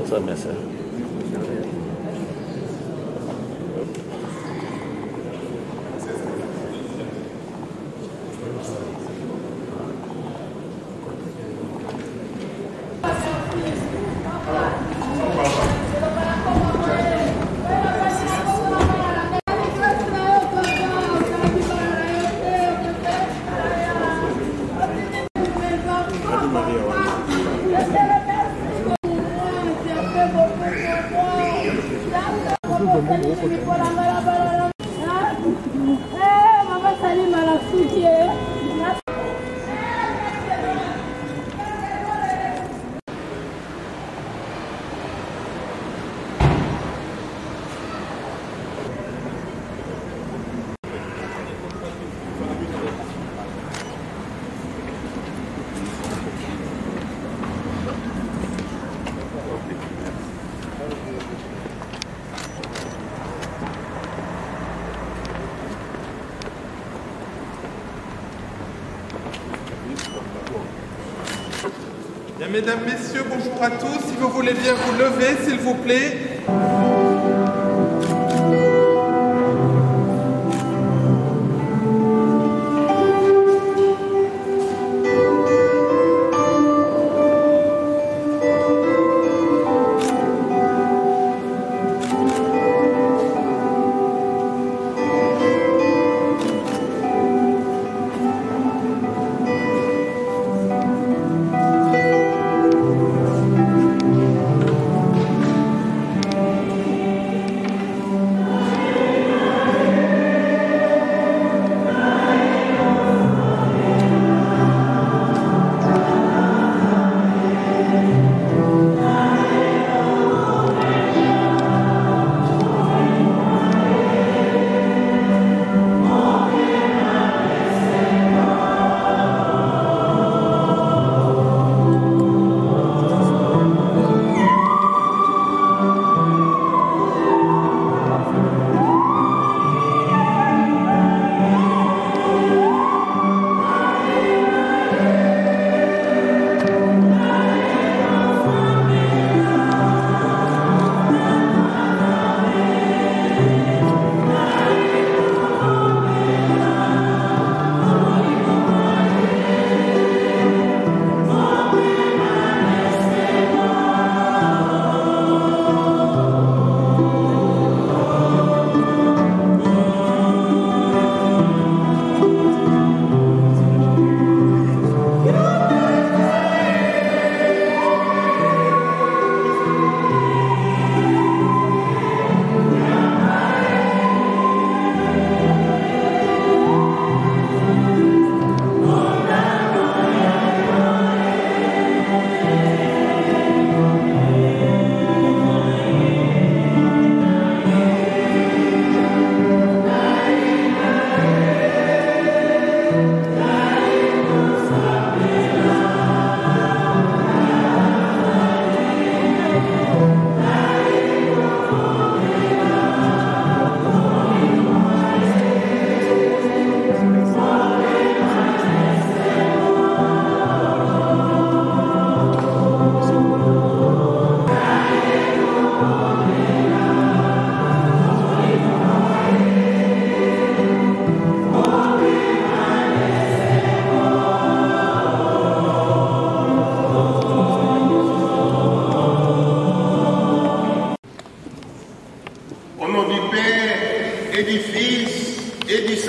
Ça, mais ça. Bien, mesdames, messieurs, bonjour à tous. Si vous voulez bien vous lever, s'il vous plaît.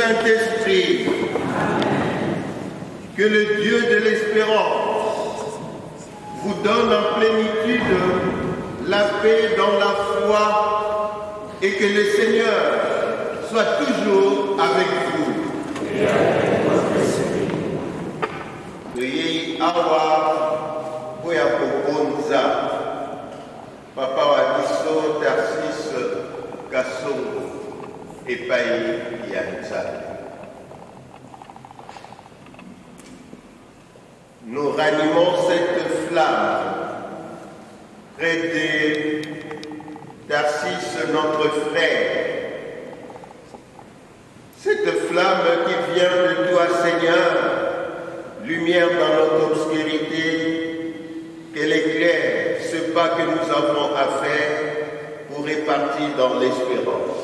Saint-Esprit, que le Dieu de l'espérance vous donne en plénitude la paix dans la foi et que le Seigneur soit toujours avec vous. Priez Awa Boyapoponza, Papa Wadiso Tarsis Kassongo, epai ya Nzambe. Nous ranimons cette flamme près de Tarsis, notre frère. Cette flamme qui vient de toi, Seigneur, lumière dans notre obscurité, qu'elle éclaire ce pas que nous avons à faire pour répartir dans l'espérance.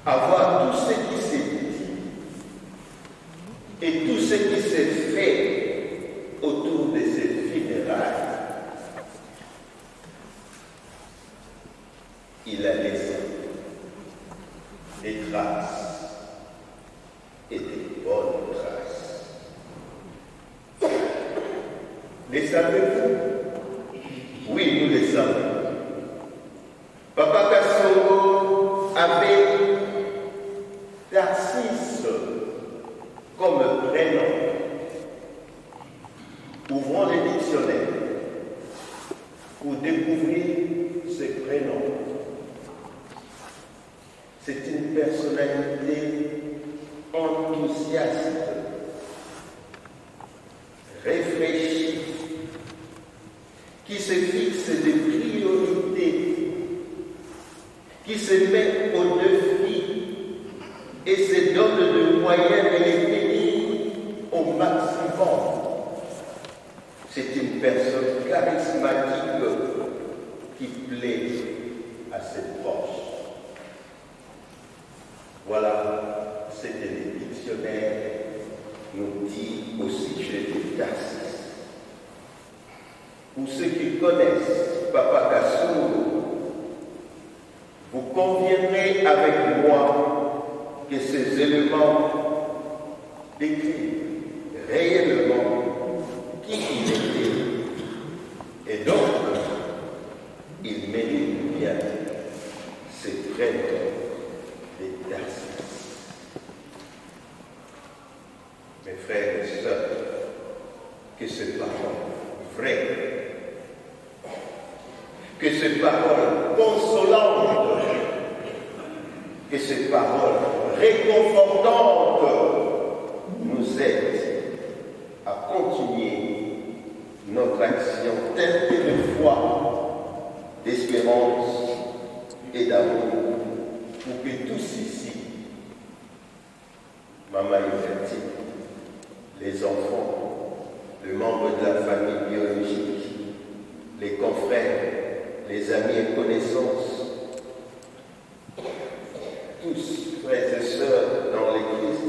Avoir tout ce qui s'est dit et tout ce qui s'est fait autour de ces funérailles, il a laissé des traces. savez-vous? Oui, nous les savons. Papa Kassongo avait Tarsis comme prénom. Ouvrons les dictionnaires pour découvrir ce prénom. C'est une personnalité enthousiaste, réfléchie, qui se fixe des priorités, qui se met au défi et se donne de moyens de les tenir au maximum. C'est une personne charismatique qui plaît à ses proches. Voilà ce que les dictionnaires nous disent au sujet de Tarsis. Pour ceux qui connaissent Papa Kassongo, vous conviendrez avec moi que ces éléments décrivent réellement qui il était. Et donc, il mérite bien ce prénom de Tarsis. Mes frères et sœurs, que ces paroles vraies, que ces paroles consolantes, que ces paroles réconfortantes nous aident à continuer notre action teintée de foi, d'espérance et d'amour pour que tous ici, Maman Yvette, les enfants, les membres de la famille biologique, les confrères, les amis et connaissances, tous, frères et sœurs dans l'Église,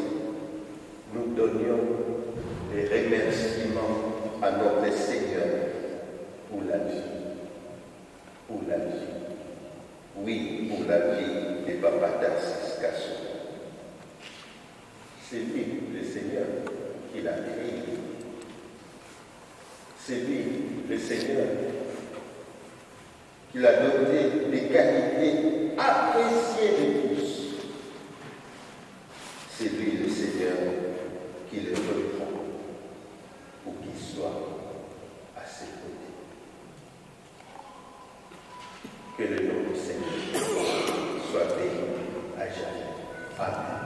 nous donnions des remerciements à notre Seigneur pour la vie. Pour la vie. Oui, pour la vie de Papa Tarsis Kassongo. C'est lui, le Seigneur, qui l'a créé. C'est lui, le Seigneur, qui l'a doté des qualités appréciées de tous. C'est lui, le Seigneur, qui le reprend pour qu'il soit à ses côtés. Que le nom du Seigneur soit béni à jamais. Amen.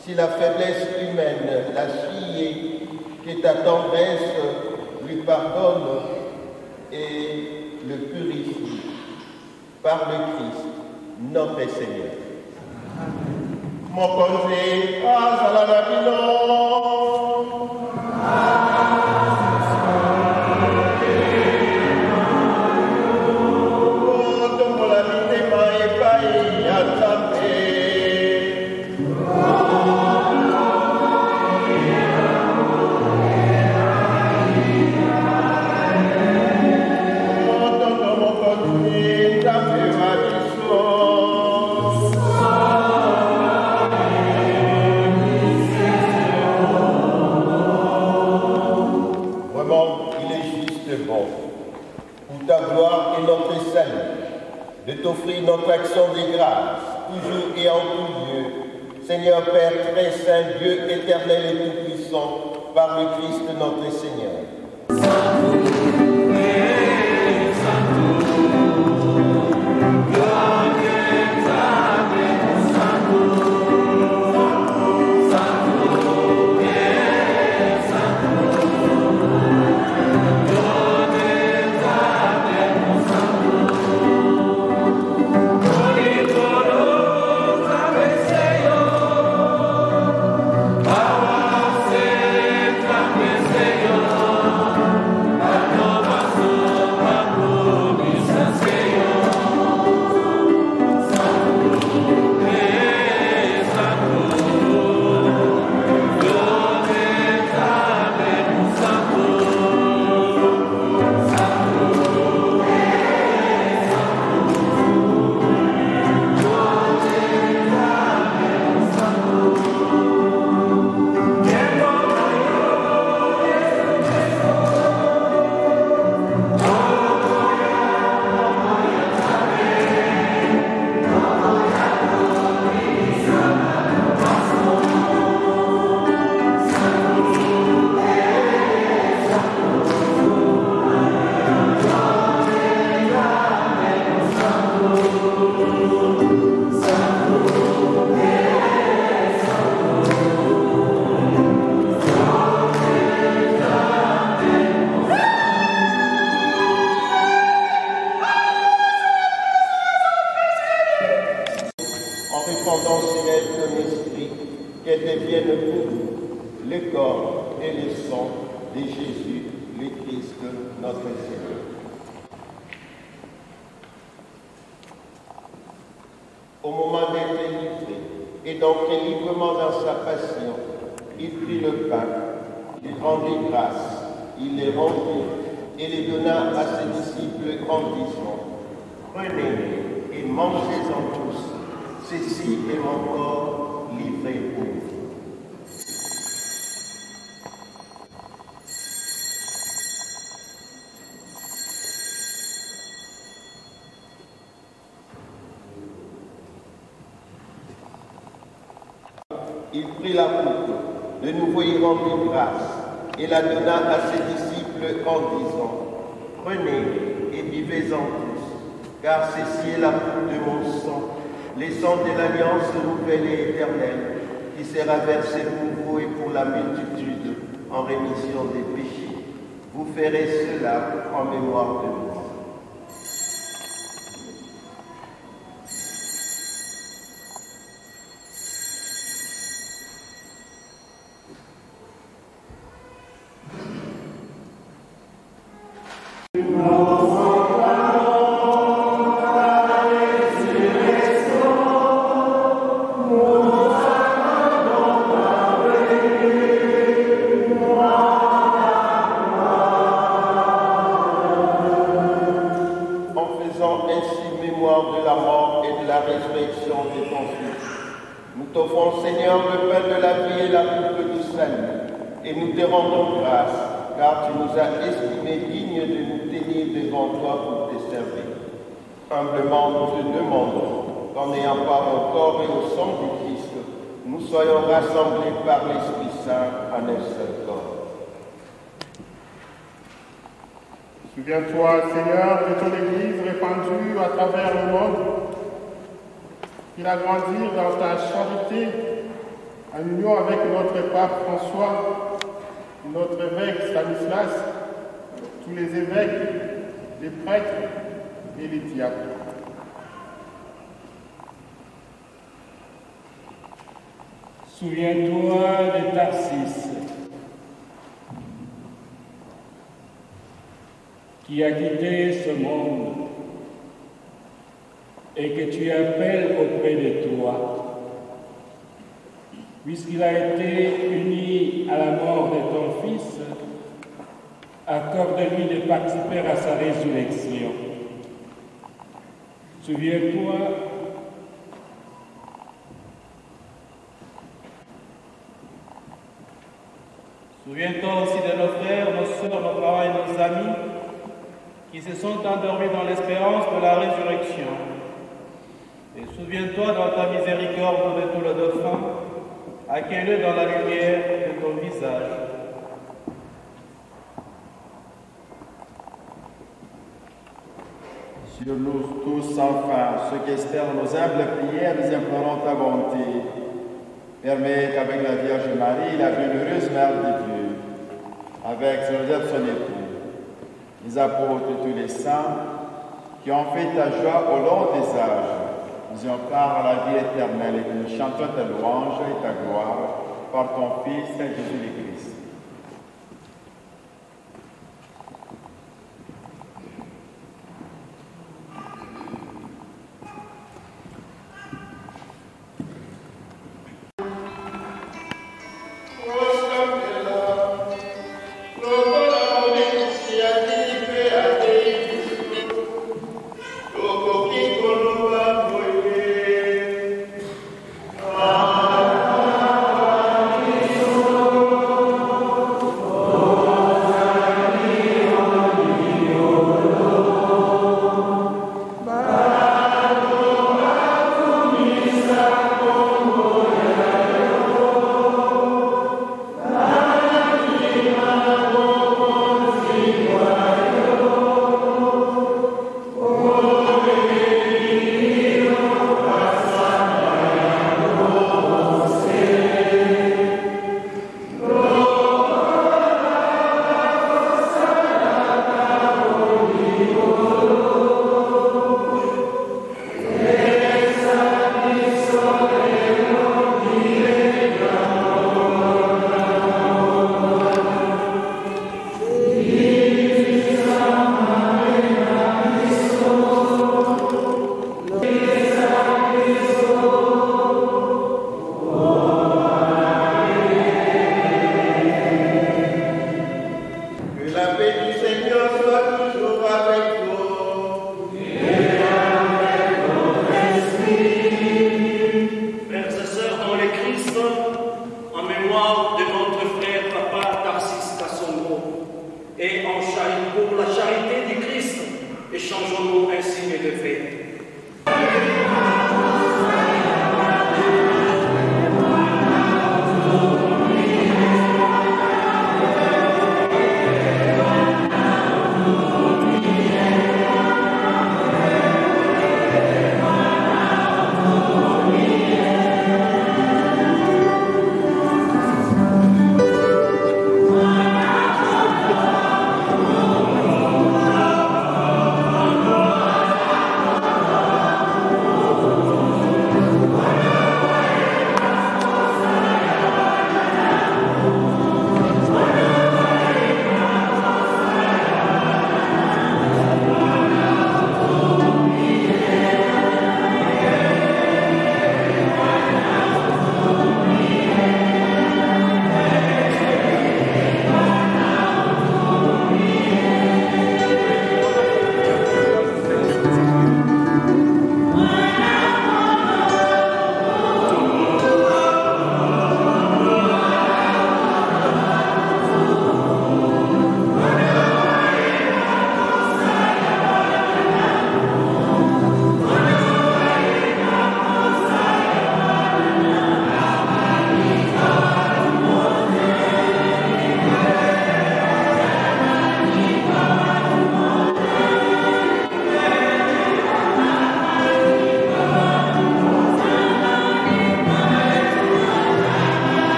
Si la faiblesse humaine l'a scié, que ta tendresse lui pardonne et le purifie par le Christ, notre Seigneur. Amen. Mokonzi azala bino. Tombola mitema epai ya Nzambe. Motondo mokonzi Nzambe wa biso. Pour ta gloire et notre salut, de t'offrir notre action de grâce, toujours et en tout lieu, Seigneur Père très saint, Dieu éternel et tout-puissant, par le Christ notre Seigneur. Qu'elle devienne pour nous le corps et le sang de Jésus, le Christ, notre Seigneur. Au moment d'être livré et d'entrer librement dans sa passion, il prit le pain, il rendit grâce, il les rompit et les donna à ses disciples en disant: Prenez-les et mangez-en tous, ceci est mon corps livré pour vous. Il prit la coupe, de nouveau il rendit grâce, et la donna à ses disciples en disant: Prenez et buvez-en tous, car ceci est la coupe de mon sang, le sang de l'alliance nouvelle et éternelle, qui sera versé pour vous et pour la multitude en rémission des péchés. Vous ferez cela en mémoire de moi. De la mort et de la résurrection de ton Fils. Nous t'offrons, Seigneur, le pain de la vie et la coupe du salut, et nous te rendons grâce, car tu nous as estimés dignes de nous tenir devant toi pour te servir. Humblement, nous te demandons qu'en ayant part au corps et au sang du Christ, nous soyons rassemblés par l'Esprit Saint en un seul corps. Souviens-toi, Seigneur, de ton Église répandue à travers le monde, qu'il a grandi dans ta charité, en union avec notre pape François, notre évêque Stanislas, tous les évêques, les prêtres et les diacres. Souviens-toi de Tarsis, qui a quitté ce monde et que tu appelles auprès de toi, puisqu'il a été uni à la mort de ton Fils, accorde-lui de participer à sa résurrection. Souviens-toi aussi de nos frères, nos sœurs, nos parents et nos amis qui se sont endormis dans l'espérance de la résurrection. Et souviens-toi dans ta miséricorde de tout le dauphin, accueille-le dans la lumière de ton visage. Sur nous tous, enfin, ceux qui espèrent nos humbles prières, nous implorons ta bonté. Permets qu'avec la Vierge Marie, la bienheureuse Mère de Dieu, avec Joseph son époux, les apôtres et tous les saints, qui ont fait ta joie au long des âges, nous ayons part à la vie éternelle et que nous chantons ta louange et ta gloire par ton Fils, Jésus le Christ.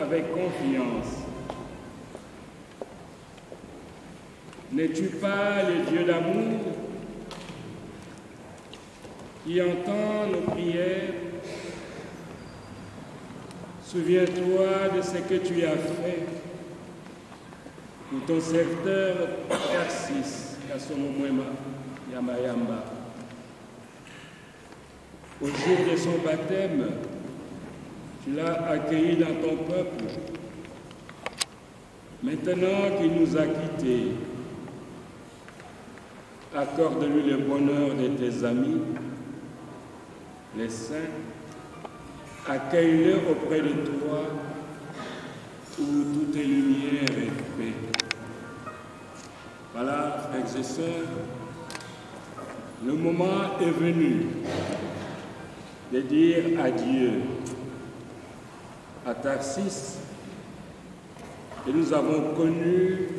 avec confiance. N'es-tu pas le Dieu d'amour qui entend nos prières? Souviens-toi de ce que tu as fait pour ton serviteur Tarsis, Kasomomwema Yamayamba. Au jour de son baptême, tu l'as accueilli dans ton peuple. Maintenant qu'il nous a quittés, accorde-lui le bonheur de tes amis, les saints. Accueille-le auprès de toi où toute lumière est paix. Voilà, frères et sœurs, le moment est venu de dire adieu à Tarsis que nous avons connu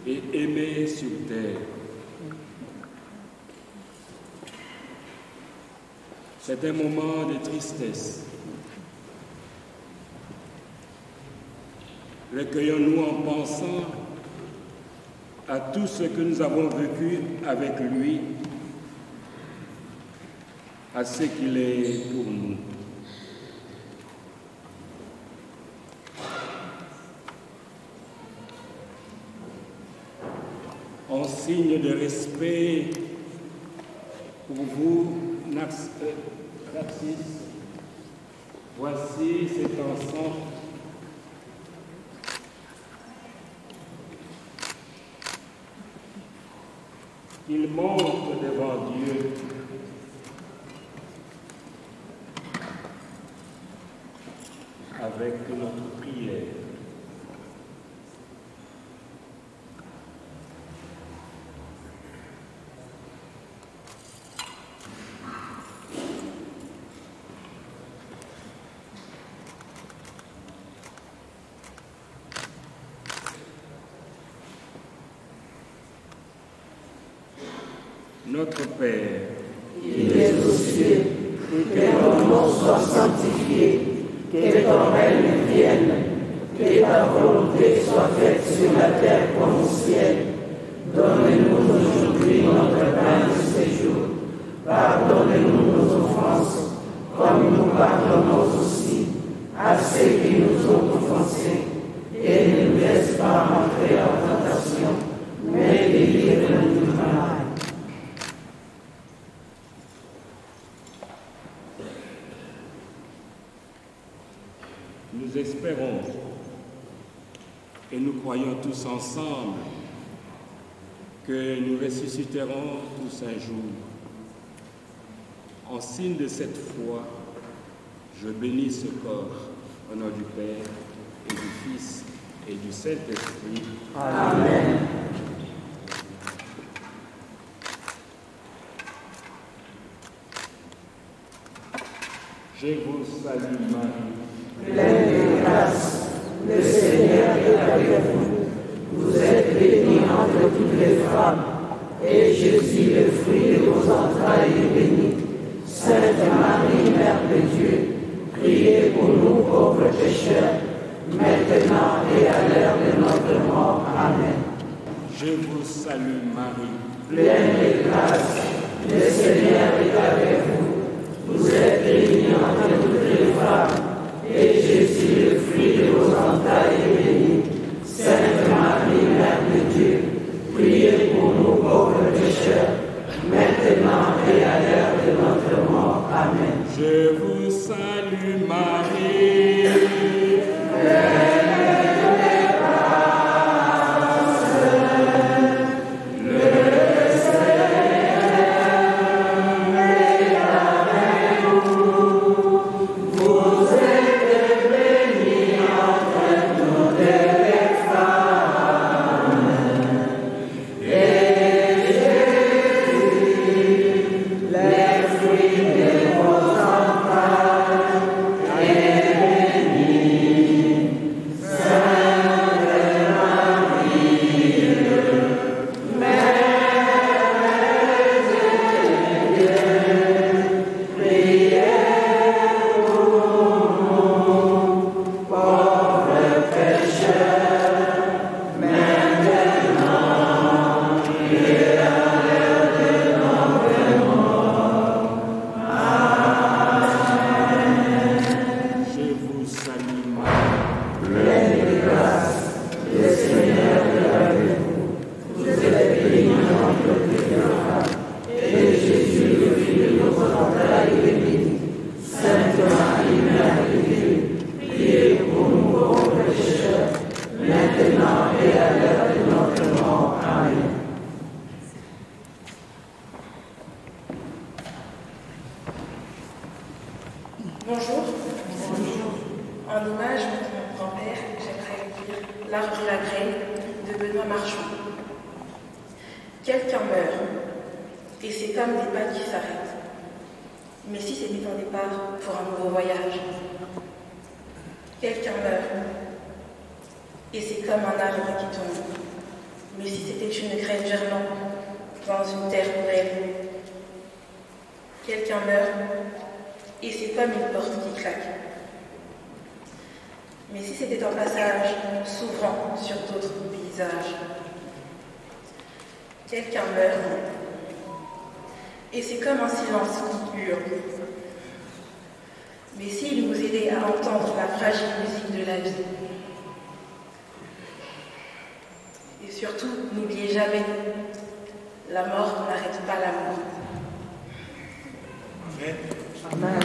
et aimé sur terre. C'est un moment de tristesse. Recueillons-nous en pensant à tout ce que nous avons vécu avec lui, à ce qu'il est pour nous. En signe de respect pour vous, Tarsis, voici cet enfant qu'il montre devant Dieu. Avec notre prière. Notre Père, qui es aux cieux, que ton nom soit sanctifié, que ton règne vienne, que ta volonté soit faite sur la terre comme au ciel. Donne-nous aujourd'hui notre pain de ce jour. Pardonne-nous nos offenses, comme nous pardonnons aussi à ceux qui nous ont offensés. Et ne nous laisse pas entrer en tentation, mais délivre-nous du mal. Nous espérons et nous croyons tous ensemble que nous ressusciterons tous un jour. En signe de cette foi, je bénis ce corps au nom du Père et du Fils et du Saint-Esprit. Amen. Je vous salue Marie, pleine de grâce, le Seigneur est avec vous. Vous êtes bénie entre toutes les femmes, et Jésus, le fruit de vos entrailles, est béni. Sainte Marie, Mère de Dieu, priez pour nous pauvres pécheurs, maintenant et à l'heure de notre mort. Amen. je vous salue Marie, pleine de grâce, le Seigneur est avec vous. Vous êtes bénie entre toutes les femmes, et Jésus, le fruit de vos entrailles, est béni. Sainte Marie, Mère de Dieu, priez pour nous pauvres pécheurs, maintenant et à l'heure de notre mort. Amen. je vous salue Marie, pleine de grâce, le Seigneur est avec vous. Vous êtes bénie entre toutes les femmes, et Jésus, le fruit de vos entrailles, est béni. Sainte Marie, Mère de Dieu, priez pour nous pauvres pécheurs, maintenant et à l'heure de notre mort. Amen. Bonjour. Bonjour. En hommage de mon grand-père, j'aimerais lire L'Arbre de la Graine de Benoît Marchand. Quelqu'un meurt, et c'est comme des pas qui s'arrêtent. Mais si c'était un départ pour un nouveau voyage. Quelqu'un meurt, et c'est comme un arbre qui tombe. Mais si c'était une graine germant dans une terre nouvelle. Quelqu'un meurt, et c'est comme une porte qui claque. Mais si c'était un passage s'ouvrant sur d'autres paysages. Quelqu'un meurt, et c'est comme un silence qui hurle. Mais s'il vous aidait à entendre la fragile musique de la vie. Et surtout, n'oubliez jamais, la mort n'arrête pas l'amour. Amen. Amen.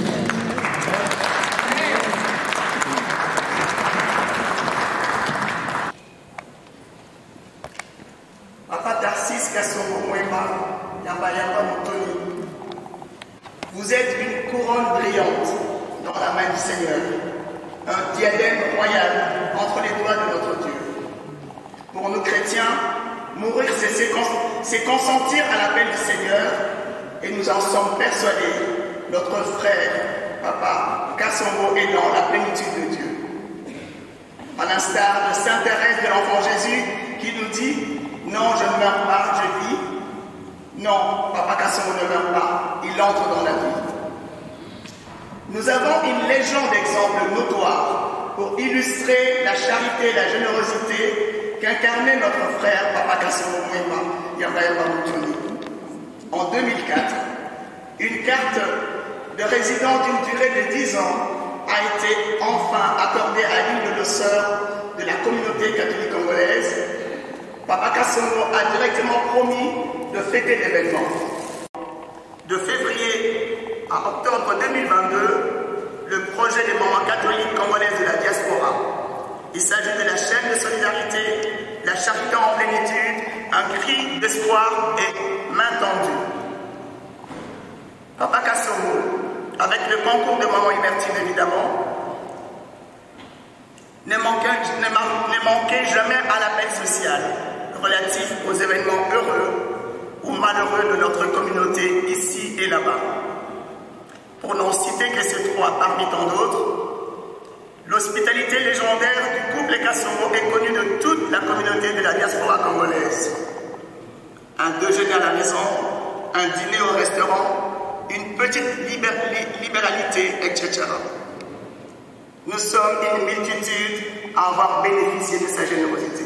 Papa Tarsis Kassongo Mwema, Yamba Moutoni, vous êtes une couronne brillante dans la main du Seigneur, un diadème royal entre les doigts de notre Dieu. Pour nous chrétiens, mourir c'est consentir à l'appel du Seigneur et nous en sommes persuadés. Notre frère, Papa Kassongo, est dans la plénitude de Dieu. À l'instar de Sainte Thérèse de l'Enfant Jésus qui nous dit « Non, je ne meurs pas, je vis ». Non, Papa Kassongo ne meurt pas, il entre dans la vie. Nous avons une légion d'exemples notoires pour illustrer la charité et la générosité qu'incarnait notre frère Papa Kassongo Mwema Yamba Moutoni. En 2004, une carte de résident d'une durée de 10 ans a été enfin accordée à l'une de nos sœurs de la communauté catholique congolaise. Papa Kassongo a directement promis de fêter l'événement. De février à octobre 2022, le projet des mamans catholiques congolaises de la diaspora. Il s'agit de la chaîne de solidarité, la charité en plénitude, un cri d'espoir et main tendue. Papa Kassongo, avec le concours de Maman Hubertine évidemment, ne manquez jamais à l'appel social relatif aux événements heureux ou malheureux de notre communauté ici et là-bas. Pour n'en citer que ces trois parmi tant d'autres, l'hospitalité légendaire du couple Kassongo est connue de toute la communauté de la diaspora congolaise. Un déjeuner à la maison, un dîner au restaurant, une petite libéralité, etc. Nous sommes une multitude à avoir bénéficié de sa générosité.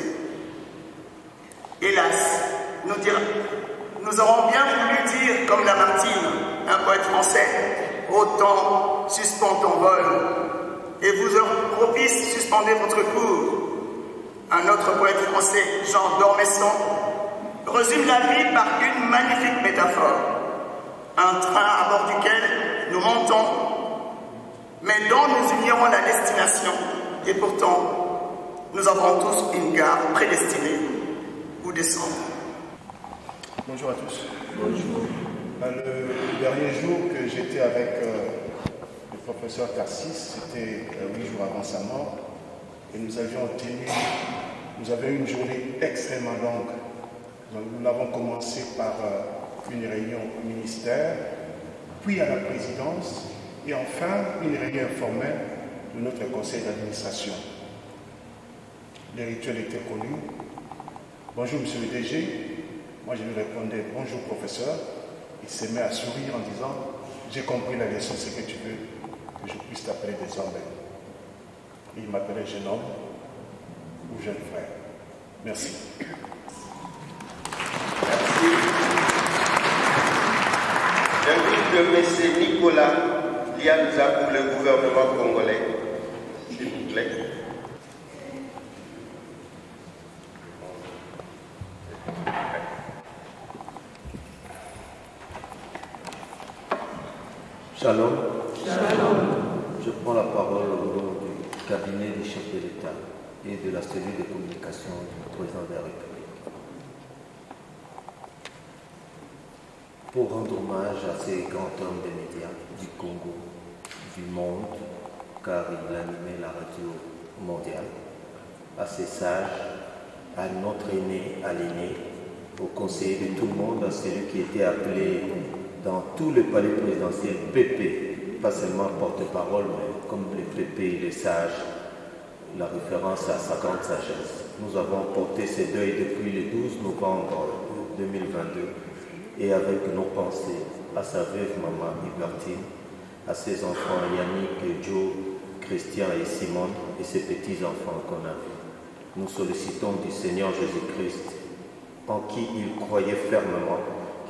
Hélas, nous aurons bien voulu dire, comme Lamartine, un poète français, « Autant suspend ton vol, et vous heures propices, suspendez votre cours ». Un autre poète français, Jean d'Ormesson, résume la vie par une magnifique métaphore. Un train à bord duquel nous montons, mais dont nous ignorons la destination, et pourtant, nous avons tous une gare prédestinée où descendre. Bonjour à tous. Bonjour. Le dernier jour que j'étais avec le professeur Tarsis, c'était 8 jours avant sa mort, et nous avions eu une journée extrêmement longue. Nous avons commencé par une réunion au ministère, puis à la présidence, et enfin une réunion informelle de notre conseil d'administration. Les rituels étaient connus. Bonjour monsieur le DG. Moi je lui répondais bonjour professeur. Il se met à sourire en disant j'ai compris la leçon, c'est que tu veux que je puisse t'appeler désormais. Et il m'appelait jeune homme ou jeune frère. Merci. Merci. J'invite le monsieur Nicolas Lianza pour le gouvernement congolais, s'il vous plaît. Shalom. Shalom. Je prends la parole au nom du cabinet du chef de l'État et de la cellule de communication du président de la République. Pour rendre hommage à ces grands hommes des médias du Congo, du monde, car il animait la radio mondiale, à ces sages, à notre aîné, à l'aîné, au conseiller de tout le monde, à celui qui était appelé dans tout le palais présidentiel PP, pas seulement porte-parole, mais comme les PP et les sages, la référence à sa grande sagesse. Nous avons porté ces deuils depuis le 12 novembre 2022 et avec nos pensées à sa veuve maman Hubertine, à ses enfants Yannick, Joe, Christian et Simone et ses petits-enfants qu'on a vus. Nous sollicitons du Seigneur Jésus-Christ, en qui il croyait fermement,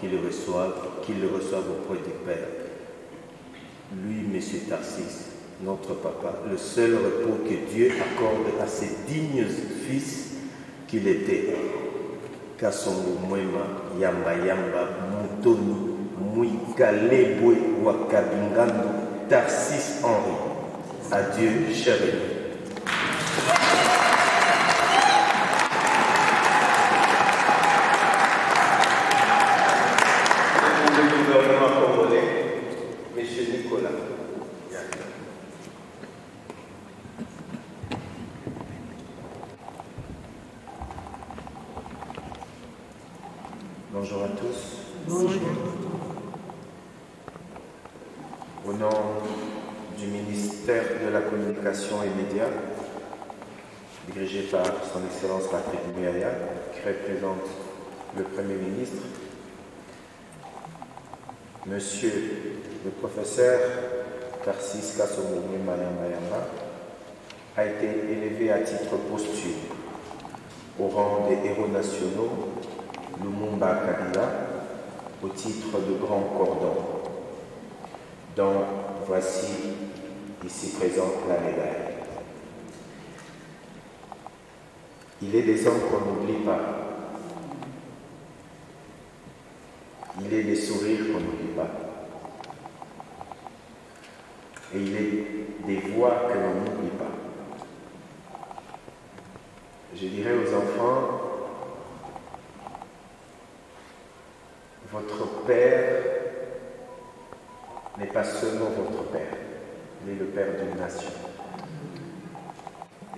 qu'il le reçoive auprès du Père. Lui, M. Tarsis, notre papa, le seul repos que Dieu accorde à ses dignes fils qu'il était. Kasongo Mwema, Yamayamba, Moutoni, Mouikalebwe, Wakabingando, Tarsis Henri. Adieu, cher ami. Bonjour à tous. Bonjour. Au nom du ministère de la Communication et Médias, dirigé par son Excellence Patrick Muyaya, qui représente le Premier ministre, Monsieur le professeur Tarsis Kasongo Mayamba a été élevé à titre posthume au rang des héros nationaux Lumumba Kabila au titre de Grand Cordon, dont voici ici présente la médaille. Il est des hommes qu'on n'oublie pas. Il est des sourires qu'on n'oublie pas. Et il est des voix que l'on n'oublie pas. Je dirais aux enfants, votre père n'est pas seulement votre père, il est le père d'une nation.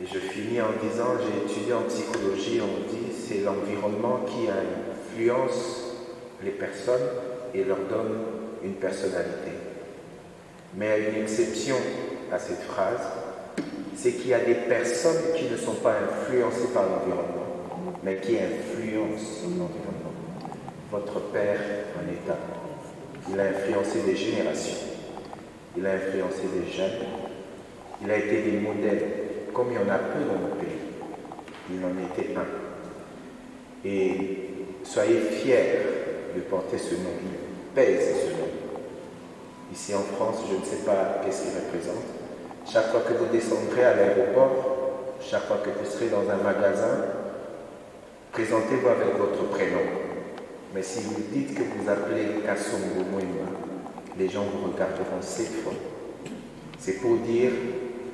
Et je finis en disant, j'ai étudié en psychologie, on dit c'est l'environnement qui influence les personnes et leur donne une personnalité. Mais il y a une exception à cette phrase, c'est qu'il y a des personnes qui ne sont pas influencées par l'environnement, mais qui influencent l'environnement. Votre père en état, il a influencé des générations, il a influencé des jeunes, il a été des modèles, comme il y en a peu dans nos pays, il en était un. Et soyez fiers de porter ce nom, il pèse ce nom. Ici en France, je ne sais pas qu'est-ce qu'il représente. Chaque fois que vous descendrez à l'aéroport, chaque fois que vous serez dans un magasin, présentez-vous avec votre prénom. Mais si vous dites que vous appelez Kasongo Mwema, les gens vous regarderont cette fois. C'est pour dire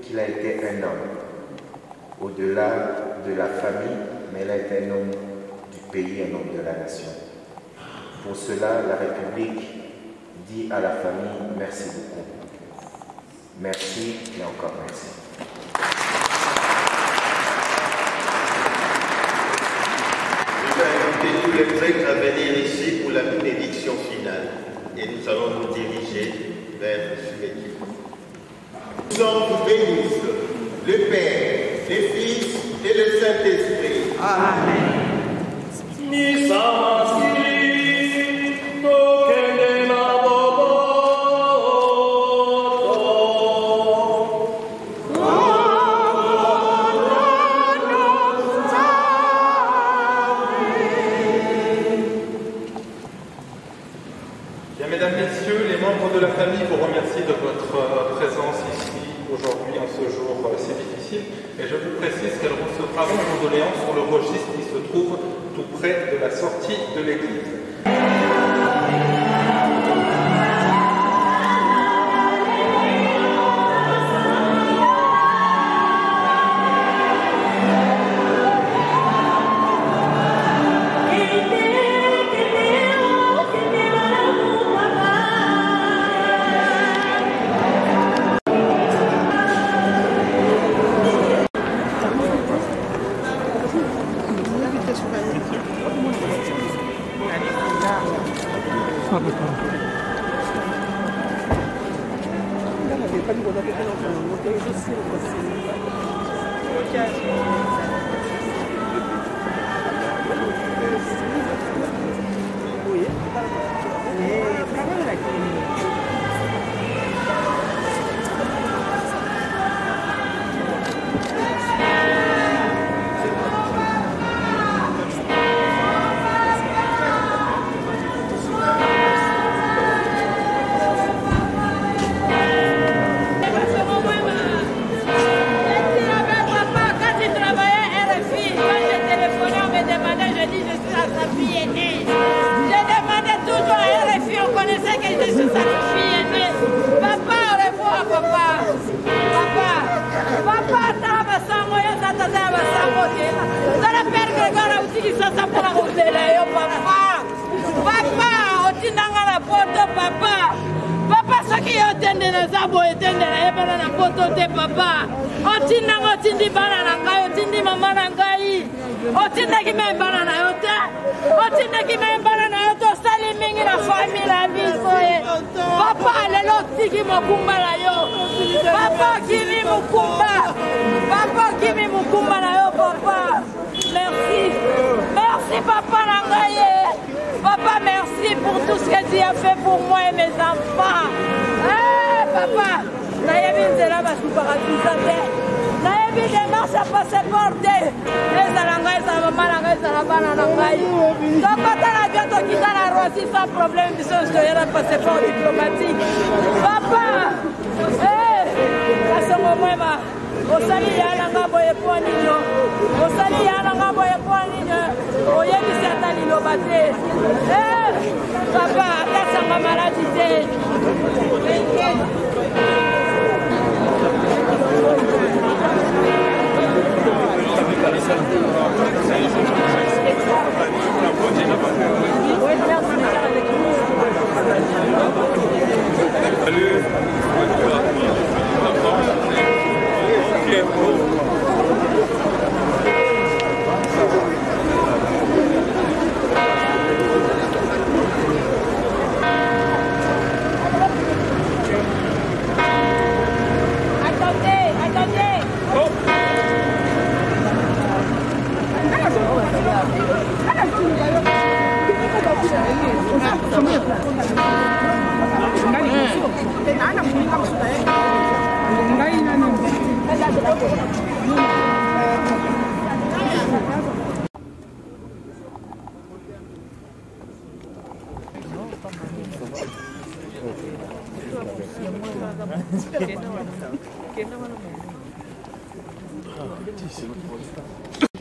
qu'il a été un homme, au-delà de la famille, mais il a été un homme du pays, un homme de la nation. Pour cela, la République dit à la famille merci beaucoup. Merci et encore merci. Tous les prêtres à venir ici pour la bénédiction finale et nous allons nous diriger vers ce métier. Nous sommes bénissent le Père, le Fils et le Saint-Esprit. Amen. Mesdames, Messieurs, les membres de la famille vous remercient de votre présence ici aujourd'hui en ce jour si difficile. Et je vous précise qu'elle recevra vos condoléances sur le registre qui se trouve tout près de la sortie de l'église. Je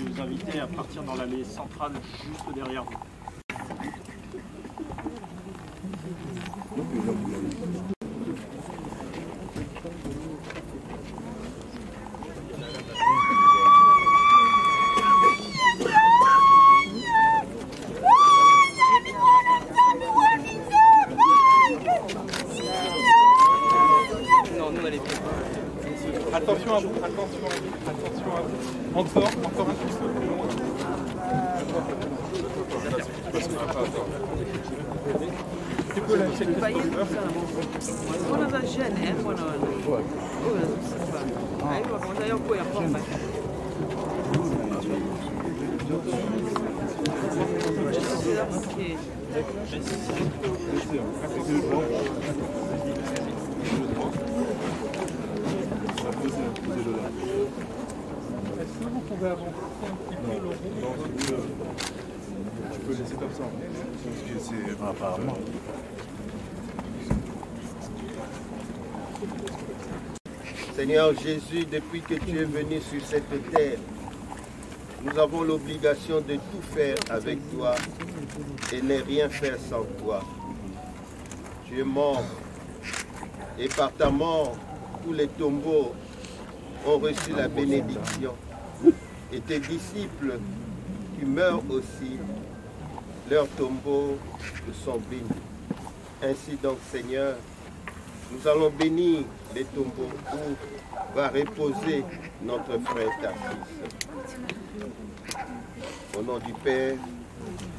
vais vous inviter à partir dans l'allée centrale juste derrière vous. Attention à vous, attention à vous. Encore un petit peu plus loin. Tu peux lâcher le Est-ce que vous pouvez avancer un petit peu le roux? Tu peux laisser comme ça. Parce que c'est apparemment. Seigneur Jésus, depuis que tu es venu sur cette terre, nous avons l'obligation de tout faire avec toi et ne rien faire sans toi. Tu es mort et par ta mort, tous les tombeaux ont reçu la bénédiction. Et tes disciples qui meurent aussi, leurs tombeaux sont bénis. Ainsi donc, Seigneur, nous allons bénir les tombeaux où va reposer notre frère Tarsis. Au nom du Père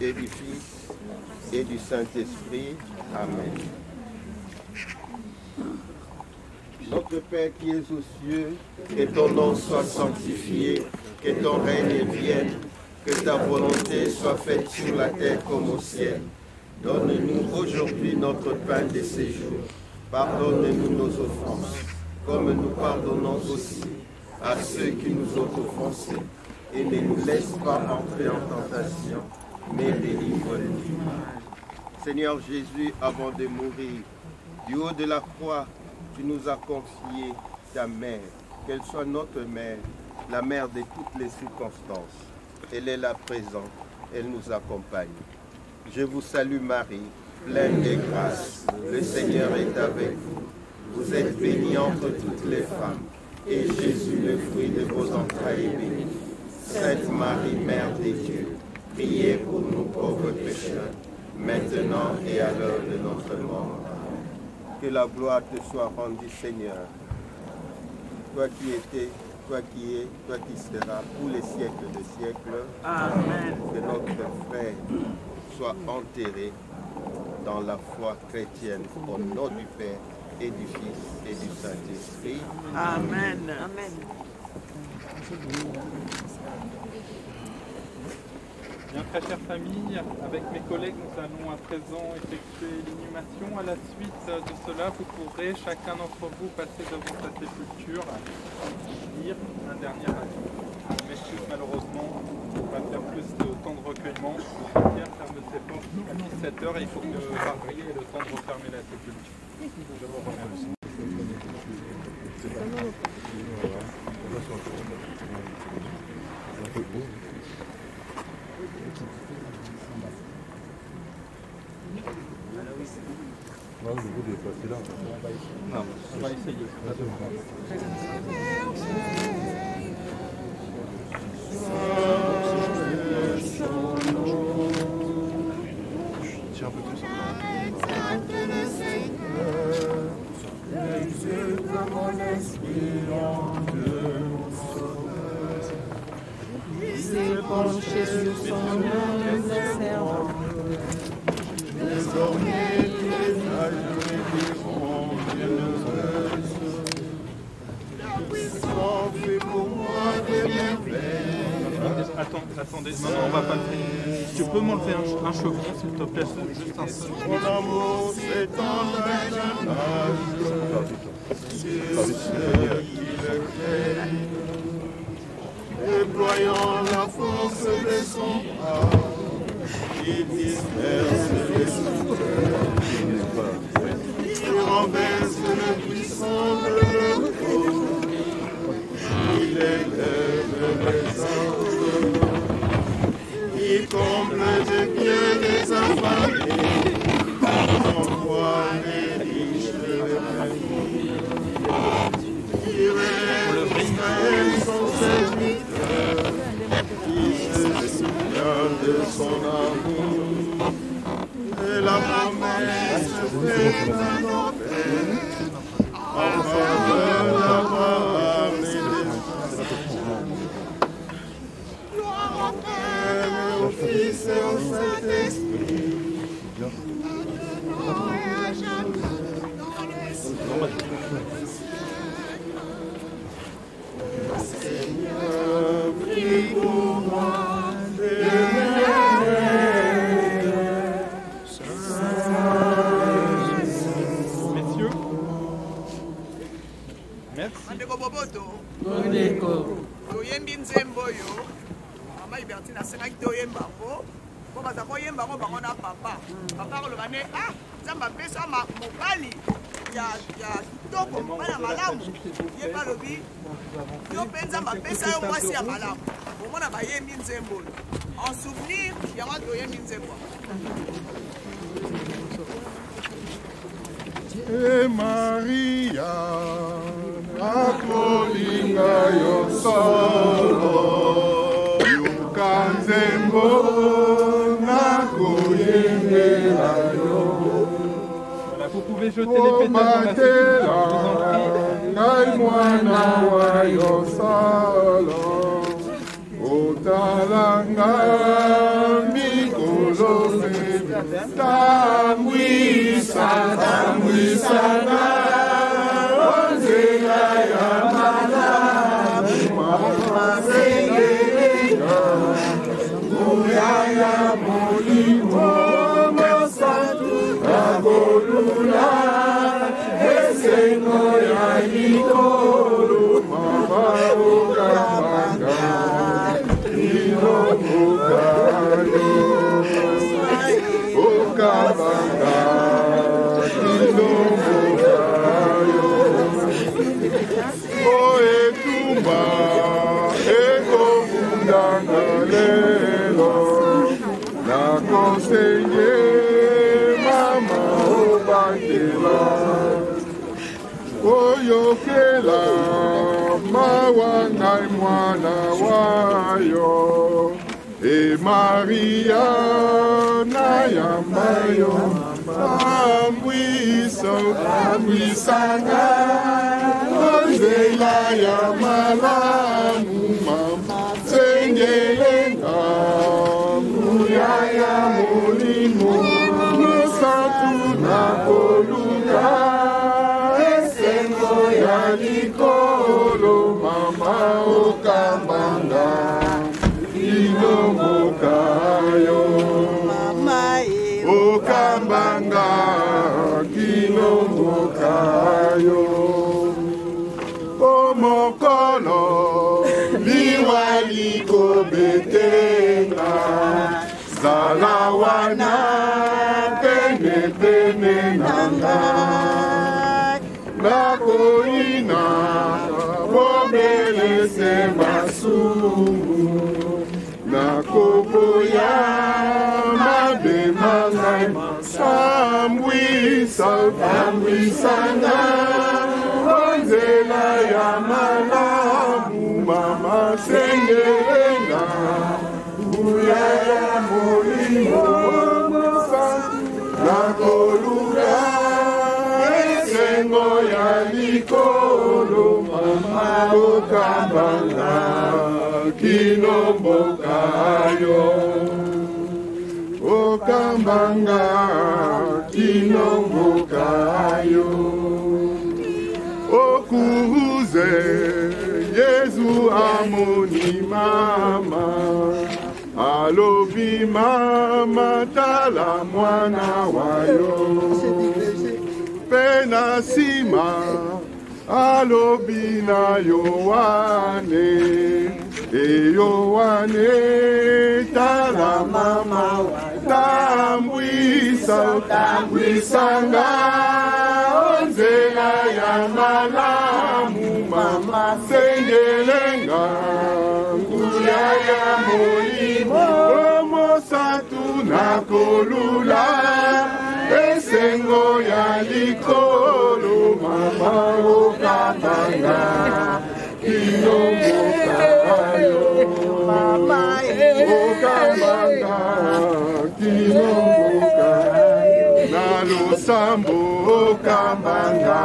et du Fils et du Saint-Esprit. Amen. Notre Père qui es aux cieux, que ton nom soit sanctifié, que ton règne vienne, que ta volonté soit faite sur la terre comme au ciel. Donne-nous aujourd'hui notre pain de ce jour. Pardonne-nous nos offenses, comme nous pardonnons aussi à ceux qui nous ont offensés. Et ne nous laisse pas entrer en tentation, mais délivre-nous du mal. Seigneur Jésus, avant de mourir, du haut de la croix, tu nous as confié ta mère, qu'elle soit notre mère, la mère de toutes les circonstances. Elle est là présente, elle nous accompagne. Je vous salue Marie, pleine de grâce, le Seigneur est avec vous. Vous êtes bénie entre toutes les femmes, et Jésus, le fruit de vos entrailles, est béni. Sainte Marie, Mère de Dieu, priez pour nous pauvres pécheurs, maintenant et à l'heure de notre mort. Que la gloire te soit rendue, Seigneur, toi qui étais, toi qui es, toi qui seras, pour les siècles des siècles. Amen. Que notre frère soit enterré dans la foi chrétienne, au nom du Père et du Fils et du Saint-Esprit. Amen. Amen. Bien, très chère famille, avec mes collègues, nous allons à présent effectuer l'inhumation. À la suite de cela, vous pourrez, chacun d'entre vous, passer devant sa sépulture, lire un dernier adieu. Je m'excuse malheureusement, on va faire plus de temps de recueillement. Pierre ferme ses portes à 17h et il faut que Marie ait le temps de refermer la sépulture. Je vous remercie. Non, le bout est passé là. Non, on va essayer. Tiens un peu plus. Il s'est penché sur son humble servant. Désormais, les âges vivront bienheureuses. La puissance fait pour moi des merveilles. Attendez, non, on va pas le faire. Tu peux m'enlever un chevron, s'il te plaît, juste un seul. Mon amour s'étend d'âge en âge. Sur ceux qui le craignent, déployant la force de son bras, il disperse les souffreurs, il renverse le puissant de leur cause, il élève les anges, il comble de bien les affamés, envoie les riches de il relève Israël son serviteur, qui se souvient de son amour, et la promesse faite à nos pères, en faveur d'Abraham et des gloire au Père, au Fils et au Saint-Esprit, maintenant et à jamais, dans les cieux. Seigneur, prie pour moi, Messieurs, merci. Bandeko Boboto. Bandeko. Toyembi nzembo yo. Mama Ibertine asengaki toyemba ngo. Po baza koyemba ngo bango na papa. Papa koloba ne nzambe apesa mobali ya kitoko bana malamu. Ye balobi yo mpe nzambe apesa yo mwasi ya malamu. Bomona bayembi nzembo yo. En souvenir yango toyembi nzembo. E Maria, nakolinga yo solo, yuka nzembo nakoyembela yo. Voilà, vous pouvez jeter les pétales dans la sépulture, je vous en prie. Ngai mwana wa yo solo, otalanga mikolo tambwisanga onzela ya malamu masengelenga muyaya molimo mosatu agolula esengo ya likolo mama okabanga inomukayo okabanga inomukayo oetumba ekobundanga lelo nakosenye mama obakela oyokela mawangai mwana wayo e Maria nayambayo tambwisanga onzela ya malamu mama sengelenga muyaya molimo mosatu nakoluka esengo ya likolo mama okambanga inomokayo okambanga kinomokayo omokolo liwalikobetenga zala wana penepene nanga nakoina bomelese masumu nakoboya mabemangai tambwisanga onzela ya malamu mama sengelenga muyaya molimo nakoluka esengo ya likolo mama okambanga kinombokayo okambanga kinombokayo okuhuze Yesu amoni mama alobi mama tala mwana wayo pena sima alobi na Yohane Yohane tala mama tambwisanga onzela ya malamu mama sengelenga nguyaya molimo mosatu nakolula esengo ya likolo mama okambanga kinomokayo okambanga kinomokayo nalosambo okambanga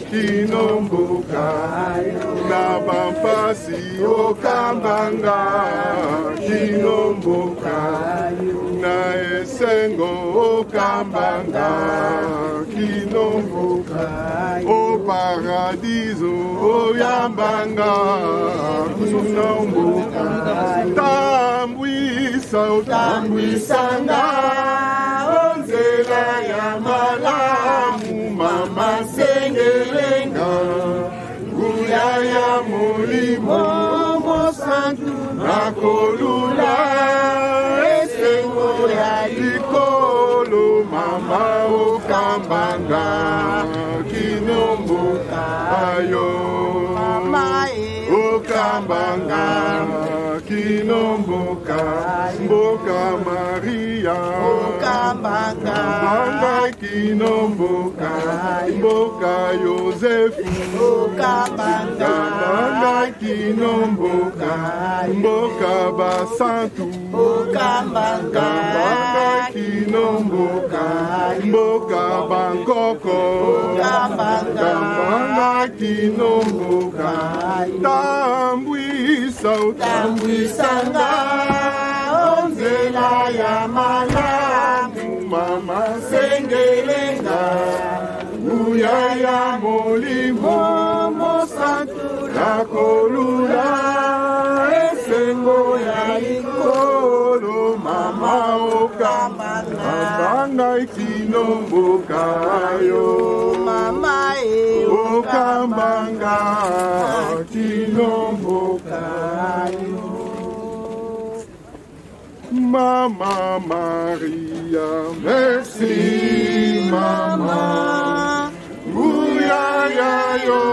kinombokayo na bampasi okambanga kinombokayo na esengo okambanga kinombokayo o paradiso oyambanga kinombokayo tambwisanga onzela ya malamu mama sengelenga nguyaya molimo mosantu nakolula esengo ya likolo mama okambanga kinombokayo okambanga kinomboka mboka Maria okambanga kinomboka mboka Yosefu okambanga kinomboka mboka basantu okambanga kinomboka mboka bankoko okambanga kinomboka tambwisanga onzela ya malamu nakolula esengo ya likolo mama okambanga ikinomboka yo mama okambanga ikinomboka yo Mama Maria, merci Mama. Uya ya yo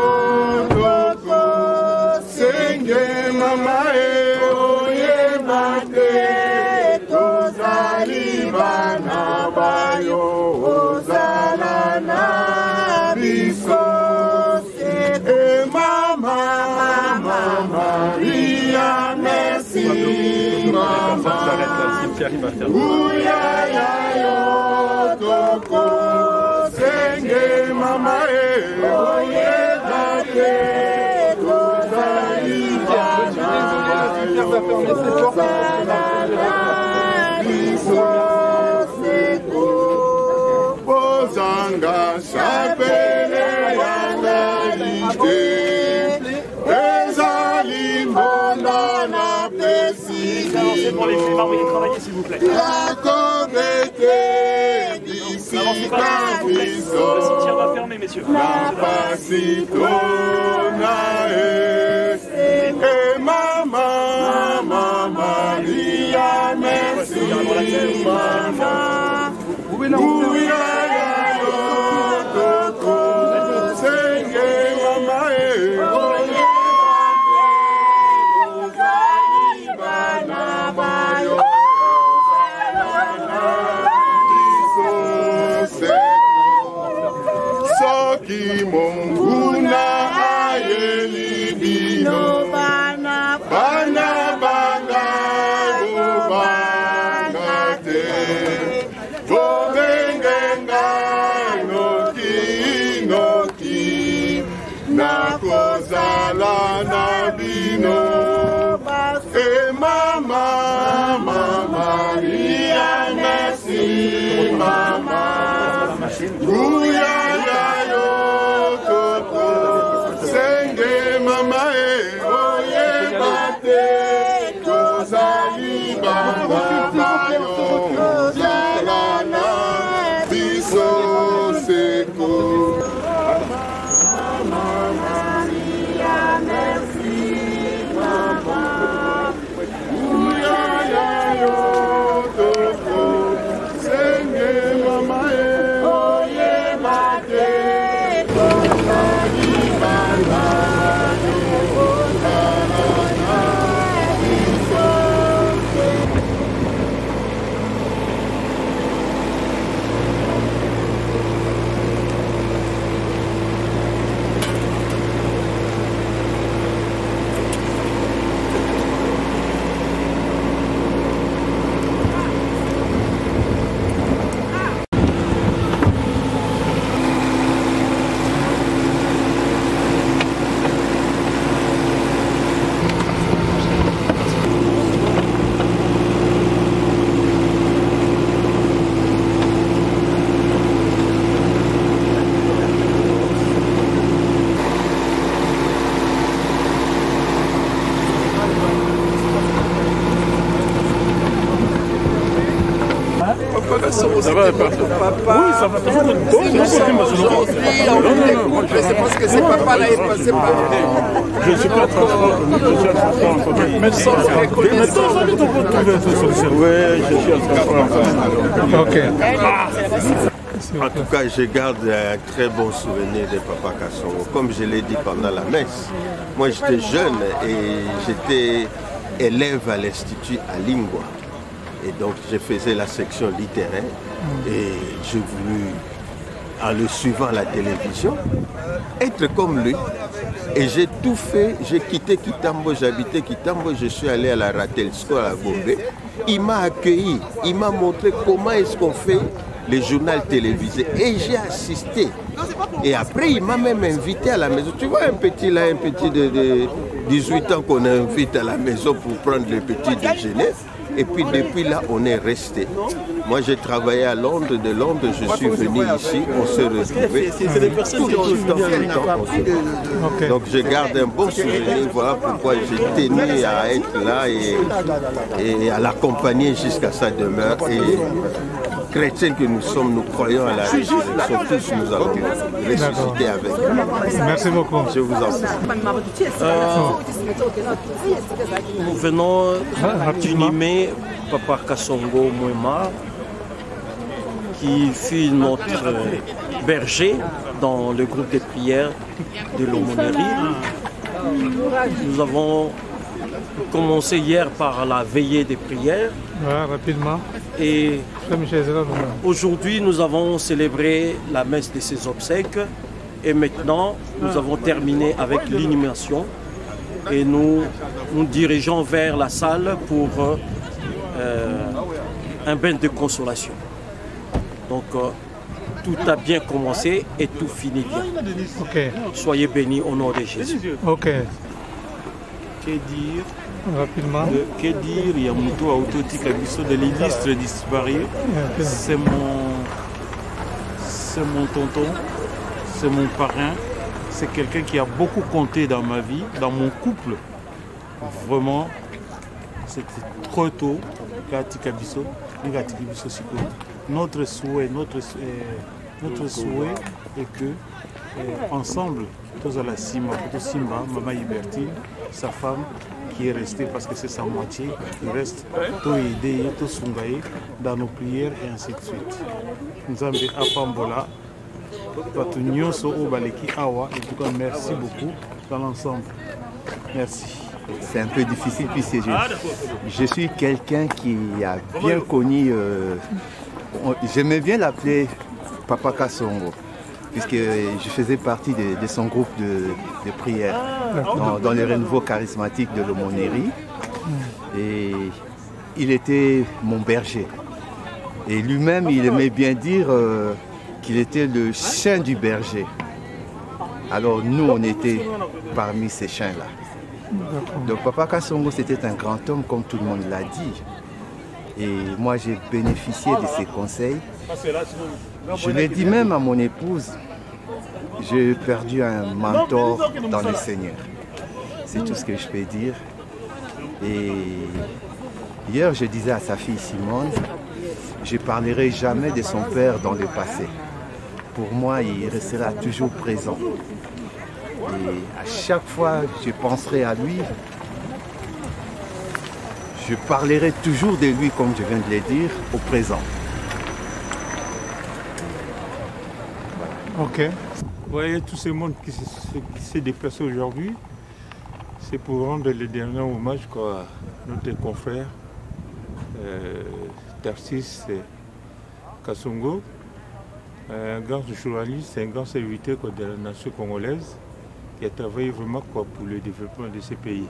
toko, senge Mama oye mate, tozali bana bayo, ozalana biso. Mama Maria, merci Mama. Uya ya yo toko, senge Mama oye mate, tozali bana biso. Bozanga sapele yanga ite, ezali mbona na pesi. C'est pour les films, envoyez travailler s'il vous plaît. La comète d'ici Le cimetière va fermer, messieurs. La Pasitonae et Mama Maria, merci Mama. Ouya ya yo toko, senge Mama oye Soki monguna ayeli bino bana banga bobanga te bobengenga noki nakozala na bino e Mama Maria, merci Mama. Uya ya yo toko, senge Mama oye mate, tozali bana bayo, ozalana biso seko. Mama Maria, merci Mama. Uya ya yo toko, senge Mama oye mate, tozali bana bayo, ozalana biso seko. Ça va, papa. Oui, ça va toujours être bon. C'est parce que c'est papa là, il passait par. Je ne suis pas transport en commun. Mais ça, j'habite au bout de cette solution. Oui, je suis en transport. Ok. En tout cas, je garde un très bon souvenir de Papa Kassongo. Comme je l'ai dit pendant la messe, moi j'étais jeune et j'étais élève à l'Institut à Lingua. Et donc je faisais la section littéraire et j'ai voulu, en le suivant à la télévision, être comme lui. Et j'ai tout fait, j'ai quitté Kitambo, j'habitais Kitambo, je suis allé à la Ratelsco à la Gombe. Il m'a accueilli, il m'a montré comment est-ce qu'on fait les journaux télévisés. Et j'ai assisté. Et après, il m'a même invité à la maison. Tu vois un petit là, un petit 18 ans qu'on invite à la maison pour prendre le petit déjeuner. Et puis depuis là, on est resté. Moi, j'ai travaillé à Londres. De Londres, je suis venu ici. On s'est retrouvés. C'est des personnes qui ont Donc, je garde un bon souvenir. Voilà pourquoi j'ai tenu à être là et à l'accompagner jusqu'à sa demeure. Et chrétiens que nous sommes, nous croyons à la résurrection. Tous nous allons ressusciter avec. Merci beaucoup. Je vous en prie. Nous venons d'inhumer Papa Kasongo Mwema, qui fut notre berger dans le groupe de prière de l'aumônerie. Nous avons commencé hier par la veillée des prières. Rapidement. Et aujourd'hui, nous avons célébré la messe de ses obsèques. Et maintenant, nous avons terminé avec l'inhumation. Et nous nous dirigeons vers la salle pour un bain de consolation. Donc, tout a bien commencé et tout finit bien. Okay. Soyez bénis au nom de Jésus. Ok. Que dire rapidement? Que dire Yamuto Autoti Kabiso de l'illustre disparu. C'est mon tonton, c'est mon parrain. C'est quelqu'un qui a beaucoup compté dans ma vie, dans mon couple. Vraiment, c'était trop tôt. Notre souhait est que ensemble, tous à la Simba, Maman Ibertine, sa femme qui est restée parce que c'est sa moitié, qui reste tout aidé, tout sungaye dans nos prières et ainsi de suite. Nous avons des Apambola. En tout cas, merci beaucoup dans l'ensemble. Merci. C'est un peu difficile puisque je suis quelqu'un qui a bien connu, j'aimais bien l'appeler Papa Kasongo, puisque je faisais partie de son groupe de prière dans les renouveaux charismatiques de l'aumônerie. Et il était mon berger. Et lui-même, il aimait bien dire qu'il était le chien du berger. Alors nous, on était parmi ces chiens-là. Donc Papa Kasongo, c'était un grand homme, comme tout le monde l'a dit. Et moi, j'ai bénéficié de ses conseils. Je l'ai dit même à mon épouse, j'ai perdu un mentor dans le Seigneur. C'est tout ce que je peux dire. Et hier, je disais à sa fille Simone, je ne parlerai jamais de son père dans le passé. Pour moi, il restera toujours présent. Et à chaque fois que je penserai à lui, je parlerai toujours de lui, comme je viens de le dire, au présent. Ok. Vous voyez tous ces mondes qui s'est déplacé aujourd'hui, c'est pour rendre le dernier hommage à notre confrère Tarsis Kasongo, un grand journaliste, un grand serviteur de la nation congolaise, qui a travaillé vraiment pour le développement de ce pays.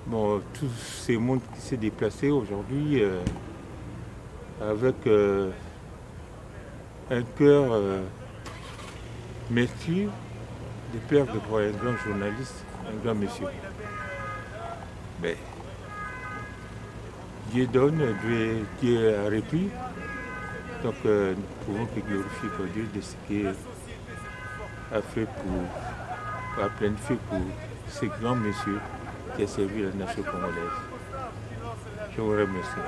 Bon, tous ces mondes qui s'est déplacé aujourd'hui avec un cœur mercure de père de voir un grand journaliste, un grand monsieur. Mais Dieu donne, Dieu a repris. Donc nous pouvons que glorifier pour Dieu de ce qu'il a fait a planifié pour ce grand monsieur qui a servi la nation congolaise. Je vous remercie.